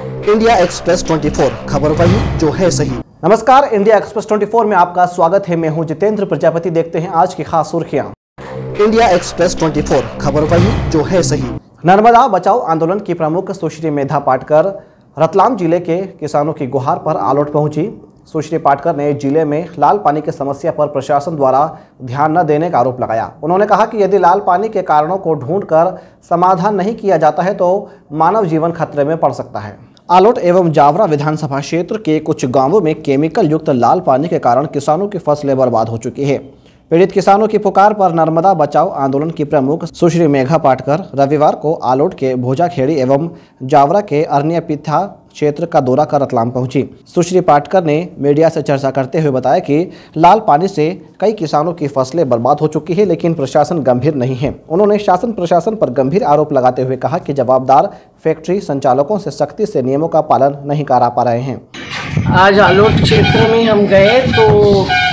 India express 24 खबर वही जो है सही। नमस्कार, इंडिया एक्सप्रेस 24 में आपका स्वागत है। मैं हूं जितेंद्र प्रजापति। देखते हैं आज की खास सुर्खियां। इंडिया एक्सप्रेस 24 खबर वही जो है सही। नर्मदा बचाओ आंदोलन की प्रमुख सुश्री मेधा पाटकर रतलाम जिले के किसानों की गुहार पर आलोट पहुंची। सुश्री पाटकर ने जिले में लाल पानी की समस्या पर प्रशासन द्वारा ध्यान न देने का आरोप लगाया। उन्होंने कहा कि यदि लाल पानी के कारणों को ढूंढकर समाधान नहीं किया जाता है तो मानव जीवन खतरे में पड़ सकता है। आलोट एवं जावरा विधानसभा क्षेत्र के कुछ गांवों में केमिकल युक्त लाल पानी के कारण किसानों की फसलें बर्बाद हो चुकी है। पीड़ित किसानों की पुकार पर नर्मदा बचाओ आंदोलन की प्रमुख सुश्री मेघा पाटकर रविवार को आलोट के भोजाखेड़ी एवं जावरा के अर्नियापिथा क्षेत्र का दौरा कर रतलाम पहुंची। सुश्री पाटकर ने मीडिया से चर्चा करते हुए बताया कि लाल पानी से कई किसानों की फसलें बर्बाद हो चुकी है, लेकिन प्रशासन गंभीर नहीं है। उन्होंने शासन प्रशासन पर गंभीर आरोप लगाते हुए कहा कि जवाबदार फैक्ट्री संचालकों से सख्ती से नियमों का पालन नहीं करा पा रहे हैं। आज आलोट क्षेत्र में हम गए तो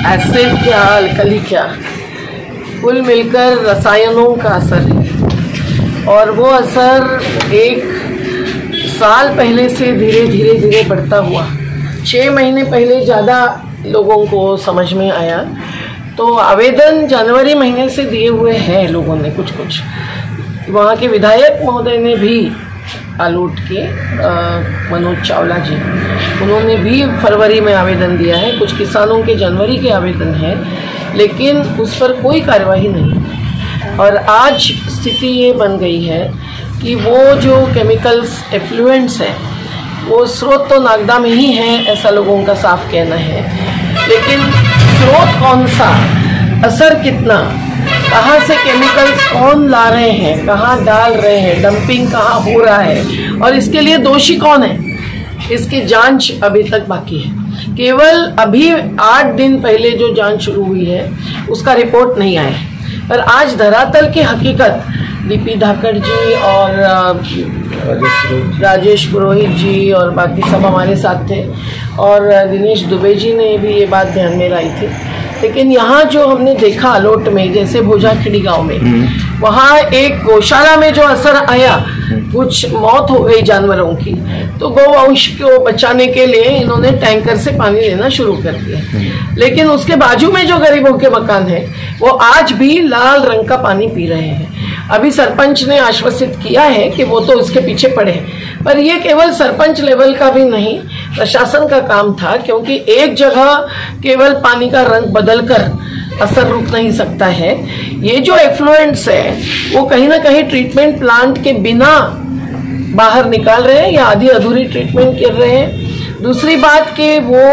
एसिड क्या अल्कली क्या कुल मिलकर रसायनों का असर है और वो असर एक साल पहले से धीरे धीरे बढ़ता हुआ 6 महीने पहले ज़्यादा लोगों को समझ में आया। तो आवेदन जनवरी महीने से दिए हुए हैं लोगों ने कुछ वहाँ के विधायक महोदय ने भी आलोट के मनोज चावला जी, उन्होंने भी फरवरी में आवेदन दिया है। कुछ किसानों के जनवरी के आवेदन है, लेकिन उस पर कोई कार्यवाही नहीं। और आज स्थिति ये बन गई है कि वो जो केमिकल्स एफ्लुएंट्स हैं वो स्रोत तो नागदा में ही है, ऐसा लोगों का साफ कहना है, लेकिन स्रोत कौन सा, असर कितना, कहाँ से केमिकल्स कौन ला रहे हैं, कहाँ डाल रहे हैं, डंपिंग कहाँ हो रहा है और इसके लिए दोषी कौन है, इसकी जांच अभी तक बाकी है। केवल अभी 8 दिन पहले जो जांच शुरू हुई है उसका रिपोर्ट नहीं आया, पर आज धरातल की हकीकत डीपी धाकड़ जी और राजेश पुरोहित जी और बाकी सब हमारे साथ थे और दिनेश दुबे जी ने भी ये बात ध्यान में लाई थी। लेकिन यहाँ जो हमने देखा आलोट में, जैसे भोजाखेड़ी गांव में, वहाँ एक गौशाला में जो असर आया, कुछ मौत हो गई जानवरों की, तो गौवंश को बचाने के लिए इन्होंने टैंकर से पानी देना शुरू कर दिया। लेकिन उसके बाजू में जो गरीबों के मकान है वो आज भी लाल रंग का पानी पी रहे हैं। अभी सरपंच ने आश्वासित किया है कि वो तो इसके पीछे पड़े हैं, पर ये केवल सरपंच लेवल का भी नहीं, प्रशासन का काम था, क्योंकि एक जगह केवल पानी का रंग बदलकर असर रुक नहीं सकता है। ये जो एफ्लुएंट्स है वो कहीं ना कहीं ट्रीटमेंट प्लांट के बिना बाहर निकाल रहे हैं या आधी अधूरी ट्रीटमेंट कर रहे हैं। दूसरी बात कि वो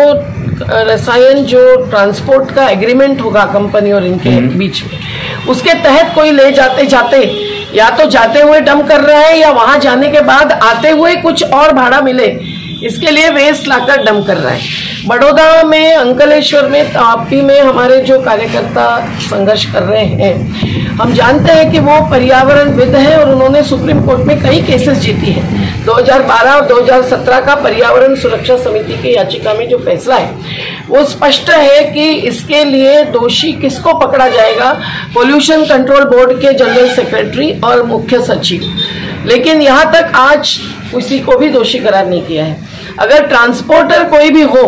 रसायन जो ट्रांसपोर्ट का एग्रीमेंट होगा कंपनी और इनके बीच में, उसके तहत कोई ले जाते या तो जाते हुए डंप कर रहा है या वहां जाने के बाद आते हुए कुछ और भाड़ा मिले इसके लिए वेस्ट लाकर डंप कर रहा है। बड़ौदा में, अंकलेश्वर में, तापी में हमारे जो कार्यकर्ता संघर्ष कर रहे हैं, हम जानते हैं कि वो पर्यावरणविद हैं और उन्होंने सुप्रीम कोर्ट में कई केसेस जीती हैं। 2012 और 2017 का पर्यावरण सुरक्षा समिति की याचिका में जो फैसला है वो स्पष्ट है कि इसके लिए दोषी किसको पकड़ा जाएगा, पोल्यूशन कंट्रोल बोर्ड के जनरल सेक्रेटरी और मुख्य सचिव। लेकिन यहाँ तक आज किसी को भी दोषी करार नहीं किया है। अगर ट्रांसपोर्टर कोई भी हो,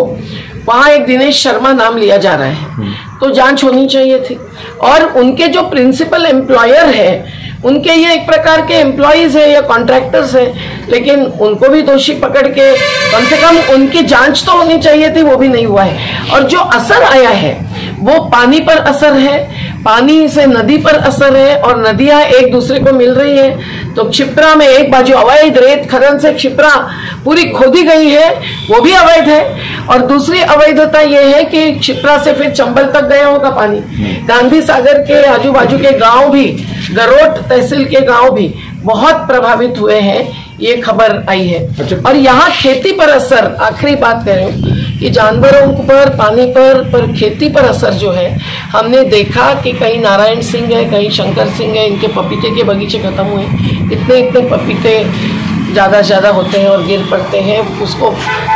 वहाँ एक दिनेश शर्मा नाम लिया जा रहा है, तो जांच होनी चाहिए थी। और उनके जो प्रिंसिपल एम्प्लॉयर है, उनके ये एक प्रकार के एम्प्लॉयज है या कॉन्ट्रैक्टर्स है, लेकिन उनको भी दोषी पकड़ के कम से कम उनकी जांच तो होनी चाहिए थी, वो भी नहीं हुआ है। और जो असर आया है वो पानी पर असर है, पानी से नदी पर असर है और नदियां एक दूसरे को मिल रही है। तो क्षिप्रा में एक बाजू अवैध रेत खनन से क्षिप्रा पूरी खोदी गई है, वो भी अवैध है, और दूसरी अवैधता ये है कि क्षिप्रा से फिर चंबल तक गया होगा पानी। गांधी सागर के आजू बाजू के गांव भी, गरोट तहसील के गांव भी बहुत प्रभावित हुए हैं, ये खबर आई है। और यहाँ खेती पर असर, आखिरी बात कह रही हूँ कि जानवरों पर, पानी पर खेती पर असर जो है, हमने देखा कि कहीं नारायण सिंह है, कहीं शंकर सिंह है, इनके पपीते के बगीचे खत्म हुए, इतने पपीते ज़्यादा से ज़्यादा होते हैं और गिर पड़ते हैं, उसको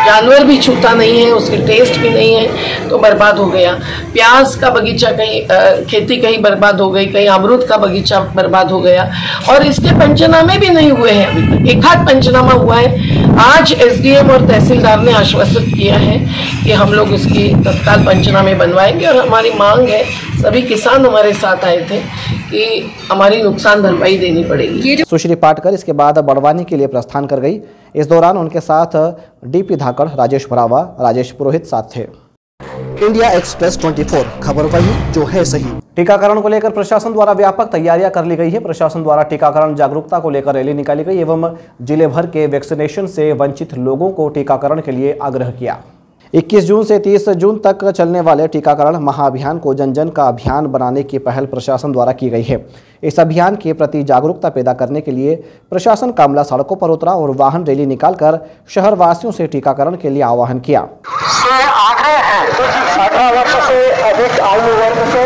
जानवर भी छूता नहीं है, उसके टेस्ट भी नहीं है, तो बर्बाद हो गया। प्याज का बगीचा कहीं, खेती कहीं बर्बाद हो गई, कहीं अमरूद का बगीचा बर्बाद हो गया, और इसके पंचनामे भी नहीं हुए हैं अभी तक। एक आध पंचनामा हुआ है, आज एसडीएम और तहसीलदार ने आश्वस्त किया है कि हम लोग इसकी तत्काल पंचनामे बनवाएंगे और हमारी मांग है, सभी किसान हमारे साथ आए थे कि हमारी नुकसान भरपाई देनी पड़ेगी। सुश्री पाटकर इसके बाद बड़वानी के लिए प्रस्थान कर गई। इस दौरान उनके साथ डीपी धाकड़, राजेश भरावा, राजेश पुरोहित साथ थे। इंडिया एक्सप्रेस 24 खबर वही जो है सही। टीकाकरण को लेकर प्रशासन द्वारा व्यापक तैयारियां कर ली गई है। प्रशासन द्वारा टीकाकरण जागरूकता को लेकर रैली निकाली गई एवं जिले भर के वैक्सीनेशन से वंचित लोगों को टीकाकरण के लिए आग्रह किया। 21 जून से 30 जून तक चलने वाले टीकाकरण महाअभियान को जन जन का अभियान बनाने की पहल प्रशासन द्वारा की गई है। इस अभियान के प्रति जागरूकता पैदा करने के लिए प्रशासन कामला सड़कों पर उतरा और वाहन रैली निकालकर शहर वासियों से टीकाकरण के लिए आह्वान किया। आग्रह है 18 वर्ष से अधिक आयु वर्ग के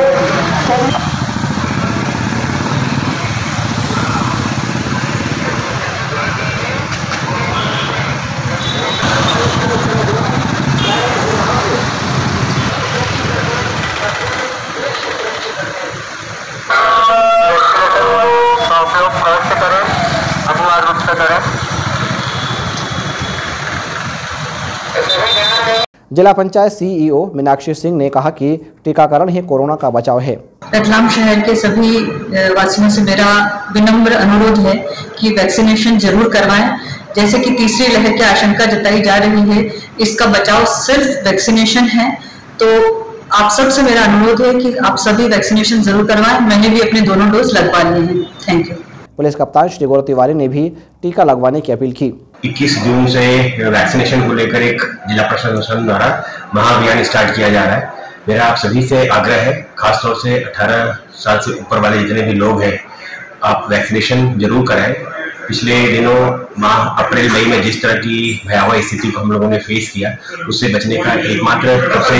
जिला पंचायत सीईओ मीनाक्षी सिंह ने कहा कि टीकाकरण ही कोरोना का बचाव है। रतलाम शहर के सभी वासियों से मेरा विनम्र अनुरोध है कि वैक्सीनेशन जरूर करवाएं। जैसे कि तीसरी लहर की आशंका जताई जा रही है, इसका बचाव सिर्फ वैक्सीनेशन है, तो आप सबसे मेरा अनुरोध है कि आप सभी वैक्सीनेशन जरूर करवाएं। मैंने भी अपने दोनों डोज लगवा लिए हैं। Thank you. पुलिस कप्तान श्री गौरव तिवारी ने भी टीका लगवाने की अपील की। 21 जून से वैक्सीनेशन को लेकर एक जिला प्रशासन द्वारा महाअभियान स्टार्ट किया जा रहा है। मेरा आप सभी से आग्रह है, खासतौर से 18 साल से ऊपर वाले जितने भी लोग हैं, आप वैक्सीनेशन जरूर कराएं। पिछले दिनों माह अप्रैल मई में जिस तरह की भयावह स्थिति को हम लोगों ने फेस किया, उससे बचने का एकमात्र सबसे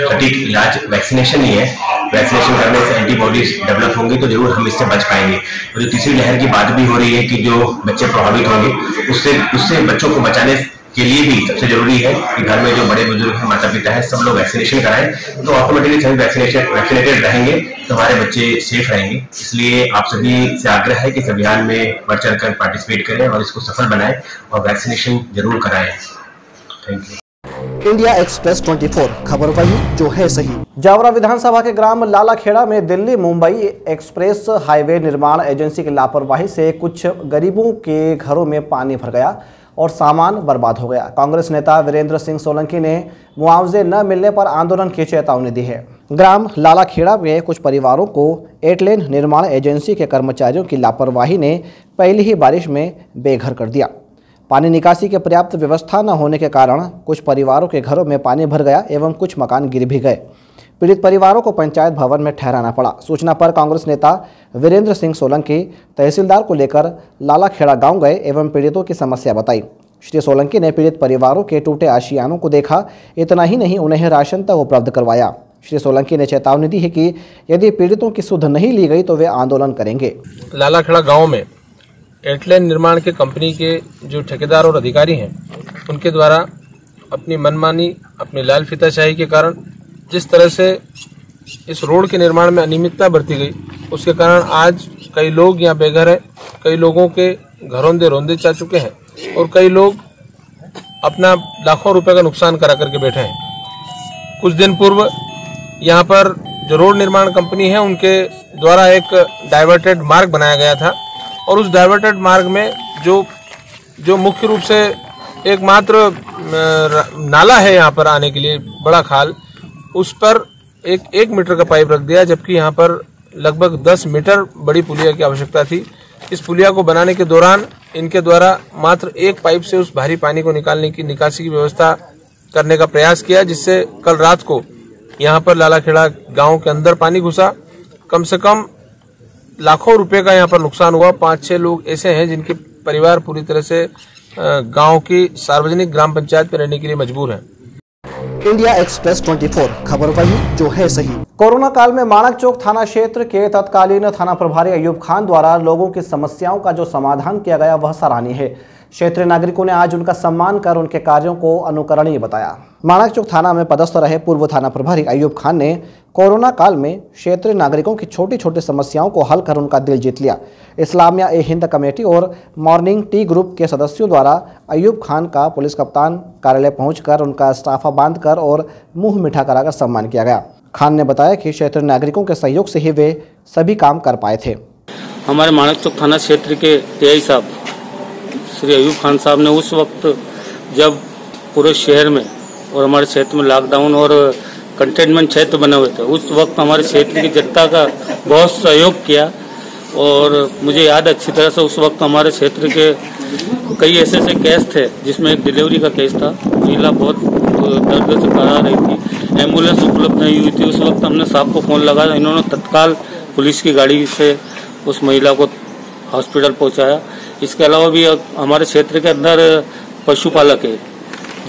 सटीक इलाज वैक्सीनेशन ही है। वैक्सीनेशन करने से एंटीबॉडीज डेवलप होंगी तो जरूर हम इससे बच पाएंगे। और जो तीसरी लहर की बात भी हो रही है कि जो बच्चे प्रभावित होंगे, उससे बच्चों को बचाने के लिए भी सबसे जरूरी है कि घर में जो बड़े बुजुर्ग हैं, माता पिता हैं, सब लोग वैक्सीनेशन कराएं, तो ऑटोमेटिकली सभी वैक्सीनेटेड रहेंगे तो हमारे बच्चे सेफ रहेंगे। इसलिए आप सभी से आग्रह है कि इस अभियान में बढ़ चढ़ कर पार्टिसिपेट करें और इसको सफल बनाएं और वैक्सीनेशन जरूर कराएं। Thank you. इंडिया एक्सप्रेस 24 खबर वही जो है सही। जावरा विधानसभा के ग्राम लालाखेड़ा में दिल्ली मुंबई एक्सप्रेस हाईवे निर्माण एजेंसी की लापरवाही से कुछ गरीबों के घरों में पानी भर गया और सामान बर्बाद हो गया। कांग्रेस नेता वीरेंद्र सिंह सोलंकी ने मुआवजे न मिलने पर आंदोलन की चेतावनी दी है। ग्राम लालाखेड़ा में कुछ परिवारों को एटलेन निर्माण एजेंसी के कर्मचारियों की लापरवाही ने पहली ही बारिश में बेघर कर दिया। पानी निकासी की पर्याप्त व्यवस्था न होने के कारण कुछ परिवारों के घरों में पानी भर गया एवं कुछ मकान गिर भी गए। पीड़ित परिवारों को पंचायत भवन में ठहराना पड़ा। सूचना पर कांग्रेस नेता वीरेंद्र सिंह सोलंकी तहसीलदार को लेकर लालाखेड़ा गांव गए एवं पीड़ितों की समस्या बताई। श्री सोलंकी ने पीड़ित परिवारों के टूटे आशियानों को देखा। इतना ही नहीं, उन्हें राशन तक उपलब्ध करवाया। श्री सोलंकी ने चेतावनी दी है कि यदि पीड़ितों की सुध नहीं ली गई तो वे आंदोलन करेंगे। लालाखेड़ा गाँव में एटलेन निर्माण के कंपनी के जो ठेकेदार और अधिकारी हैं, उनके द्वारा अपनी मनमानी, अपनी लाल फीताशाही के कारण जिस तरह से इस रोड के निर्माण में अनियमितता बरती गई, उसके कारण आज कई लोग यहाँ बेघर हैं, कई लोगों के घरौंदे रोंदे जा चुके हैं और कई लोग अपना लाखों रुपए का नुकसान करा करके बैठे हैं। कुछ दिन पूर्व यहाँ पर जो रोड निर्माण कंपनी है, उनके द्वारा एक डाइवर्टेड मार्ग बनाया गया था और उस डाइवर्टेड मार्ग में जो मुख्य रूप से एकमात्र नाला है यहाँ पर आने के लिए, बड़ा खाल, उस पर एक मीटर का पाइप रख दिया, जबकि यहाँ पर लगभग 10 मीटर बड़ी पुलिया की आवश्यकता थी। इस पुलिया को बनाने के दौरान इनके द्वारा मात्र एक पाइप से उस भारी पानी को निकालने की निकासी की व्यवस्था करने का प्रयास किया, जिससे कल रात को यहाँ पर लालाखेड़ा गांव के अंदर पानी घुसा। कम से कम लाखों रुपए का यहाँ पर नुकसान हुआ। 5-6 लोग ऐसे हैं जिनके परिवार पूरी तरह से गांव की सार्वजनिक ग्राम पंचायत में रहने के लिए मजबूर हैं। इंडिया एक्सप्रेस 24 खबर वही जो है सही। कोरोना काल में माणक चौक थाना क्षेत्र के तत्कालीन थाना प्रभारी अयूब खान द्वारा लोगों की समस्याओं का जो समाधान किया गया वह सराहनीय है। क्षेत्रीय नागरिकों ने आज उनका सम्मान कर उनके कार्यों को अनुकरणीय बताया। माणकचौक थाना में पदस्थ रहे पूर्व थाना प्रभारी अयूब खान ने कोरोना काल में क्षेत्रीय नागरिकों की छोटी छोटी समस्याओं को हल कर उनका दिल जीत लिया। इस्लामिया ए हिंद कमेटी और मॉर्निंग टी ग्रुप के सदस्यों द्वारा अयूब खान का पुलिस कप्तान कार्यालय पहुंचकर उनका इस्ताफा बांधकर और मुंह मीठा कराकर सम्मान किया गया। खान ने बताया कि क्षेत्रीय नागरिकों के सहयोग से ही वे सभी काम कर पाए थे। हमारे माणकचौक थाना क्षेत्र के टीआई साहब श्री अयूब खान साहब ने उस वक्त जब पूरे शहर में और हमारे क्षेत्र में लॉकडाउन और कंटेनमेंट क्षेत्र बने हुए थे, उस वक्त हमारे क्षेत्र की जनता का बहुत सहयोग किया। और मुझे याद अच्छी तरह से उस वक्त हमारे क्षेत्र के कई ऐसे केस थे जिसमें एक डिलीवरी का केस था। महिला बहुत दर्द से करा रही थी, एम्बुलेंस उपलब्ध नहीं हुई थी। उस वक्त हमने साहब को फोन लगाया, इन्होंने तत्काल पुलिस की गाड़ी से उस महिला को हॉस्पिटल पहुंचाया। इसके अलावा भी हमारे क्षेत्र के अंदर पशुपालक है,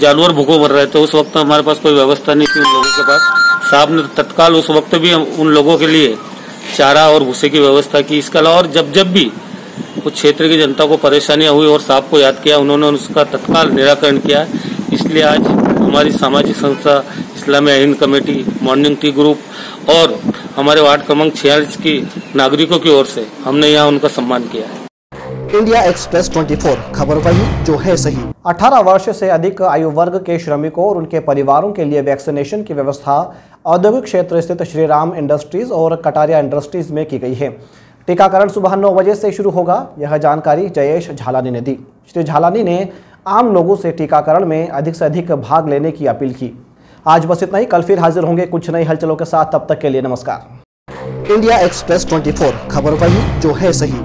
जानवर भूखों मर रहे थे। उस वक्त हमारे पास कोई व्यवस्था नहीं थी उन लोगों के पास। साहब ने तत्काल उस वक्त भी उन लोगों के लिए चारा और भूसे की व्यवस्था की। इसके अलावा और जब भी कुछ क्षेत्र की जनता को परेशानियां हुई और साहब को याद किया, उन्होंने उसका तत्काल निराकरण किया। इसलिए आज हमारी सामाजिक संस्था Islamia Hind committee, morning tea group और हमारे वार्ड क्रमांक 46 की नागरिकों की ओर से हमने यहाँ उनका सम्मान किया है। इंडिया एक्सप्रेस 24 खबर वही जो है सही। 18 वर्ष से अधिक आयु वर्ग के श्रमिकों और उनके परिवारों के लिए वैक्सीनेशन की व्यवस्था औद्योगिक क्षेत्र स्थित श्री राम इंडस्ट्रीज और कटारिया इंडस्ट्रीज में की गई है। टीकाकरण सुबह 9 बजे से शुरू होगा। यह जानकारी जयेश झालानी ने दी। श्री झालानी ने आम लोगों से टीकाकरण में अधिक से अधिक भाग लेने की अपील की। आज बस इतना ही। कल फिर हाजिर होंगे कुछ नई हलचलों के साथ। तब तक के लिए नमस्कार। इंडिया एक्सप्रेस 24 खबर वही जो है सही।